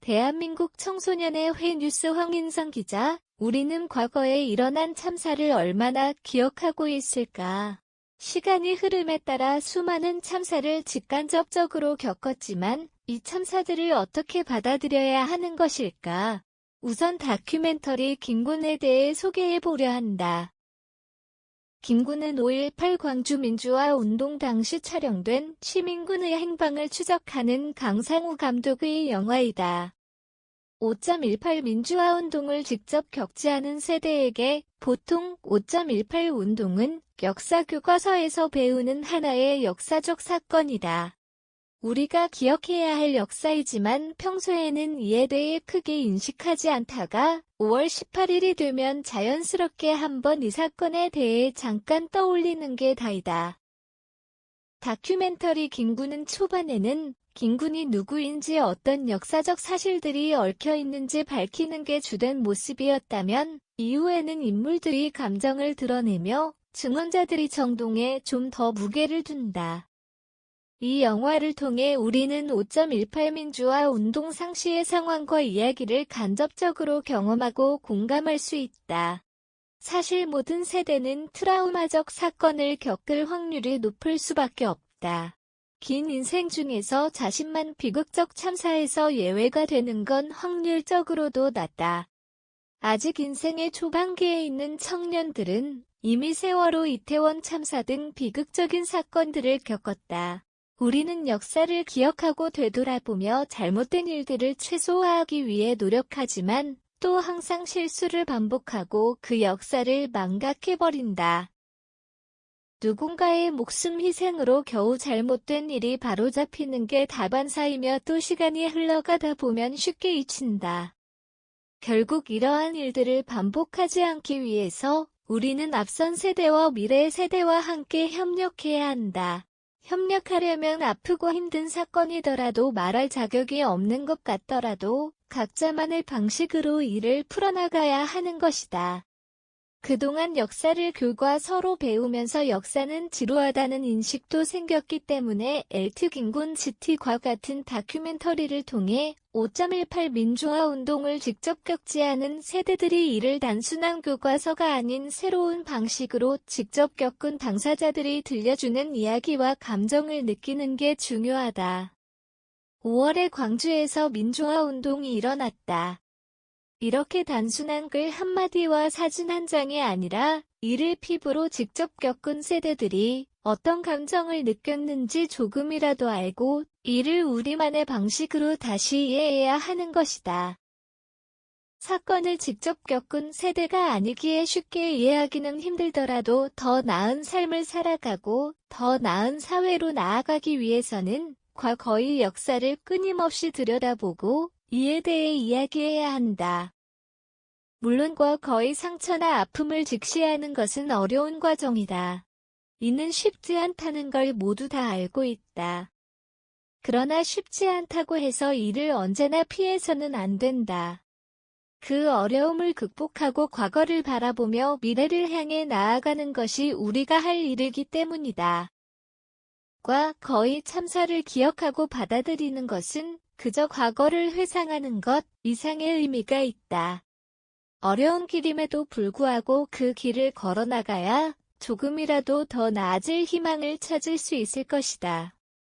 대한민국 청소년의 회 뉴스 황인성 기자, 우리는 과거에 일어난 참사를 얼마나 기억하고 있을까? 시간이 흐름에 따라 수많은 참사를 직간접적으로 겪었지만 이 참사들을 어떻게 받아들여야 하는 것일까? 우선 다큐멘터리 김군에 대해 소개해보려 한다. 김군은 5.18 광주 민주화운동 당시 촬영된 시민군의 행방을 추적하는 강상우 감독의 영화이다. 5.18 민주화운동을 직접 겪지 않은 세대에게 보통 5.18 운동은 역사 교과서에서 배우는 하나의 역사적 사건이다. 우리가 기억해야 할 역사이지만 평소에는 이에 대해 크게 인식하지 않다가 5월 18일이 되면 자연스럽게 한번 이 사건에 대해 잠깐 떠올리는 게 다이다. 다큐멘터리 김군은 초반에는 김군이 누구인지 어떤 역사적 사실들이 얽혀있는지 밝히는 게 주된 모습이었다면 이후에는 인물들이 감정을 드러내며 증언자들이 정동에 좀 더 무게를 둔다. 이 영화를 통해 우리는 5.18 민주화 운동 상시의 상황과 이야기를 간접적으로 경험하고 공감할 수 있다. 사실 모든 세대는 트라우마적 사건을 겪을 확률이 높을 수밖에 없다. 긴 인생 중에서 자신만 비극적 참사에서 예외가 되는 건 확률적으로도 낮다. 아직 인생의 초반기에 있는 청년들은 이미 세월호 이태원 참사 등 비극적인 사건들을 겪었다. 우리는 역사를 기억하고 되돌아보며 잘못된 일들을 최소화하기 위해 노력하지만 또 항상 실수를 반복하고 그 역사를 망각해버린다. 누군가의 목숨 희생으로 겨우 잘못된 일이 바로잡히는 게 다반사이며 또 시간이 흘러가다 보면 쉽게 잊힌다. 결국 이러한 일들을 반복하지 않기 위해서 우리는 앞선 세대와 미래 세대와 함께 협력해야 한다. 협력하려면 아프고 힘든 사건이더라도 말할 자격이 없는 것 같더라도 각자만의 방식으로 일을 풀어나가야 하는 것이다. 그동안 역사를 교과서로 배우면서 역사는 지루하다는 인식도 생겼기 때문에 엘트 김군 GT과 같은 다큐멘터리를 통해 5.18 민주화운동을 직접 겪지 않은 세대들이 이를 단순한 교과서가 아닌 새로운 방식으로 직접 겪은 당사자들이 들려주는 이야기와 감정을 느끼는 게 중요하다. 5월에 광주에서 민주화운동이 일어났다. 이렇게 단순한 글 한마디와 사진 한 장이 아니라 이를 피부로 직접 겪은 세대들이 어떤 감정을 느꼈는지 조금이라도 알고 이를 우리만의 방식으로 다시 이해해야 하는 것이다. 사건을 직접 겪은 세대가 아니기에 쉽게 이해하기는 힘들더라도 더 나은 삶을 살아가고 더 나은 사회로 나아가기 위해서는 과거의 역사를 끊임없이 들여다보고 이에 대해 이야기해야 한다. 물론 과거의 상처나 아픔을 직시하는 것은 어려운 과정이다. 이는 쉽지 않다는 걸 모두 다 알고 있다. 그러나 쉽지 않다고 해서 이를 언제나 피해서는 안 된다. 그 어려움을 극복하고 과거를 바라보며 미래를 향해 나아가는 것이 우리가 할 일이기 때문이다. 과거의 참사를 기억하고 받아들이는 것은 그저 과거를 회상하는 것 이상의 의미가 있다. 어려운 길임에도 불구하고 그 길을 걸어나가야 조금이라도 더 나아질 희망을 찾을 수 있을 것이다.